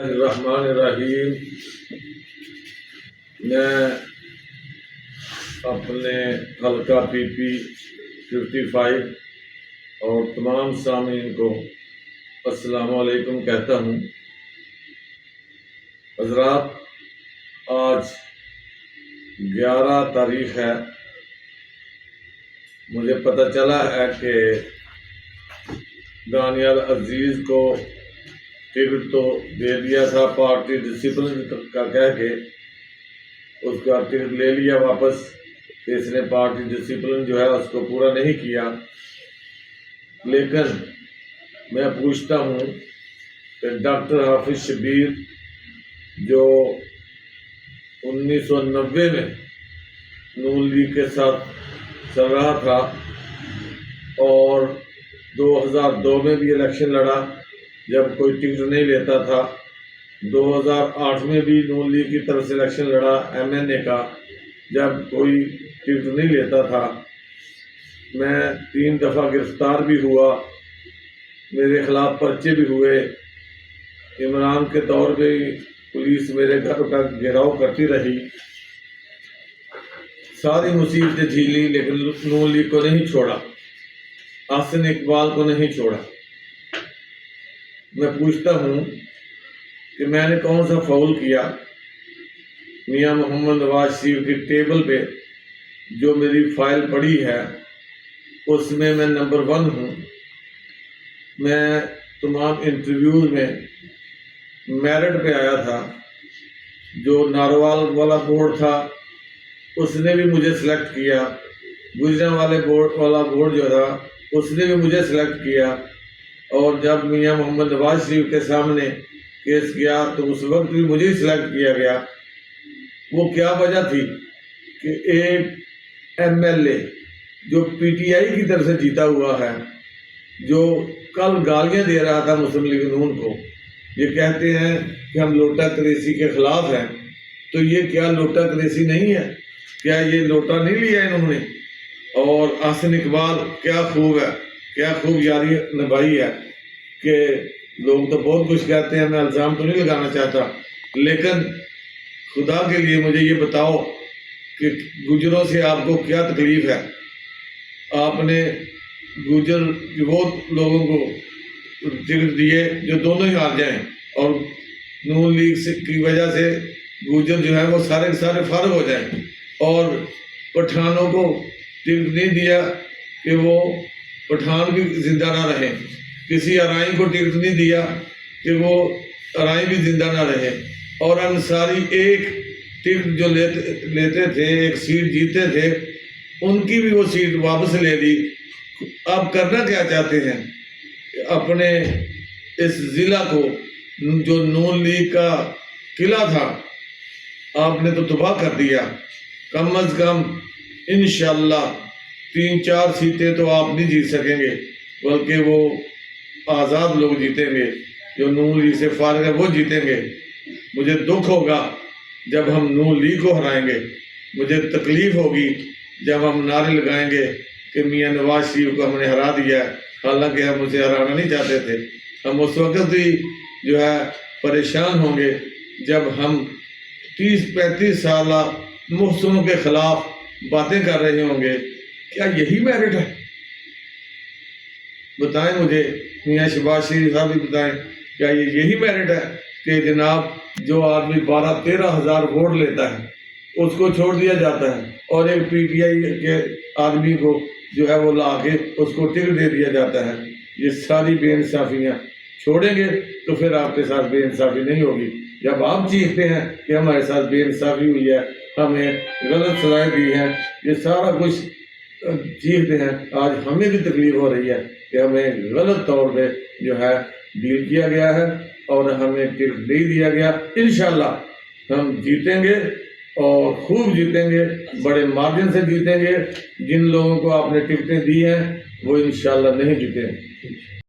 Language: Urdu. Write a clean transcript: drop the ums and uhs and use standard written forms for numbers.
الرحمن الرحیم۔ میں اپنے حلقہ PP55 اور تمام سامعین کو السلام علیکم کہتا ہوں۔ حضرات، آج 11 تاریخ ہے۔ مجھے پتہ چلا ہے کہ دانیال عزیز کو ٹکٹ تو دے دیا تھا پارٹی ڈسپلن کا کہہ کے، اس کا ٹکٹ لے لیا واپس۔ اس نے پارٹی ڈسپلن جو ہے اس کو پورا نہیں کیا۔ لیکن میں پوچھتا ہوں کہ ڈاکٹر حافظ شبیر جو 1990 میں نون لیگ کے ساتھ چل رہا تھا اور 2002 میں بھی الیکشن لڑا جب کوئی ٹکٹ نہیں لیتا تھا، 2008 میں بھی نون لیگ کی طرف سے الیکشن لڑا MNA کا جب کوئی ٹکٹ نہیں لیتا تھا۔ میں 3 دفعہ گرفتار بھی ہوا، میرے خلاف پرچے بھی ہوئے۔ عمران کے دور پہ پولیس میرے گھر کا گھیراؤ کرتی رہی، ساری مصیبتیں جھیلی، لیکن نون لیگ کو نہیں چھوڑا، حسن اقبال کو نہیں چھوڑا۔ میں پوچھتا ہوں کہ میں نے کون سا فاؤل کیا؟ میاں محمد نواز شریف کی ٹیبل پہ جو میری فائل پڑی ہے اس میں نمبر 1 ہوں۔ میں تمام انٹرویوز میں میرٹ پہ آیا تھا۔ جو ناروال والا بورڈ تھا اس نے بھی مجھے سلیکٹ کیا، گجرا والے بورڈ والا بورڈ جو تھا اس نے بھی مجھے سلیکٹ کیا، اور جب میاں محمد نواز شریف کے سامنے کیس کیا تو اس وقت بھی مجھے سلیکٹ کیا گیا۔ وہ کیا وجہ تھی کہ ایک MLA جو PTI کی طرف سے جیتا ہوا ہے، جو کل گالیاں دے رہا تھا مسلم لیگ نون کو، یہ کہتے ہیں کہ ہم لوٹا کریسی کے خلاف ہیں، تو یہ کیا لوٹا کریسی نہیں ہے؟ کیا یہ لوٹا نہیں لیا انہوں نے؟ اور حسن اقبال کیا خوب ہے، کیا خوب یاری نبھائی ہے کہ لوگ تو بہت کچھ کہتے ہیں، میں الزام تو نہیں لگانا چاہتا، لیکن خدا کے لیے مجھے یہ بتاؤ کہ گجروں سے آپ کو کیا تکلیف ہے؟ آپ نے گجر وہ لوگوں کو ٹکٹ دیے جو دونوں ہی ہار جائیں، اور نون لیگ کی وجہ سے گجر جو ہے وہ سارے کے سارے فارغ ہو جائیں، اور پٹھانوں کو ٹکٹ نہیں دیا کہ وہ پٹھان بھی زندہ نہ رہیں، کسی ارائی کو ٹکٹ نہیں دیا کہ وہ ارائی بھی زندہ نہ رہے، اور انصاری ایک ٹکٹ جو لیتے تھے، ایک سیٹ جیتے تھے، ان کی بھی وہ سیٹ واپس لے لی۔ اب کرنا کیا چاہتے ہیں؟ اپنے اس ضلع کو جو نون لیگ کا قلعہ تھا آپ نے تو تباہ کر دیا۔ کم از کم انشاءاللہ 3-4 سیٹیں تو آپ نہیں جیت سکیں گے، بلکہ وہ آزاد لوگ جیتیں گے، جو نون لیگ سے فارغ ہے وہ جیتیں گے۔ مجھے دکھ ہوگا جب ہم نون لیگ کو ہرائیں گے، مجھے تکلیف ہوگی جب ہم نعرے لگائیں گے کہ میاں نواز شریف کو ہم نے ہرا دیا ہے، حالانکہ ہم اسے ہرانا نہیں چاہتے تھے۔ ہم اس وقت ہی جو ہے پریشان ہوں گے جب ہم 30-35 سالہ محسنوں کے خلاف باتیں کر رہے ہوں گے۔ کیا یہی میرٹ ہے؟ بتائیں مجھے، میاں شہباز شریف صاحب بھی بتائیں، کیا یہ یہی میرٹ ہے کہ جناب جو آدمی 12-13 ہزار ووٹ لیتا ہے اس کو چھوڑ دیا جاتا ہے، اور ایک PTI کے آدمی کو جو ہے وہ لا کے اس کو ٹکٹ دے دیا جاتا ہے؟ یہ ساری بے انصافیاں چھوڑیں گے تو پھر آپ کے ساتھ بے انصافی نہیں ہوگی۔ جب آپ چیختے ہیں کہ ہمارے ساتھ بے انصافی ہوئی ہے، ہمیں غلط سزائیں دی ہیں، یہ سارا کچھ چیختے ہیں، آج ہمیں بھی تکلیف ہو رہی ہے کہ ہمیں غلط طور پہ جو ہے ڈیل کیا گیا ہے اور ہمیں ٹکٹ نہیں دیا گیا۔ انشاءاللہ ہم جیتیں گے اور خوب جیتیں گے، بڑے مارجن سے جیتیں گے۔ جن لوگوں کو آپ نے ٹکٹیں دی ہیں وہ انشاءاللہ نہیں جیتیں۔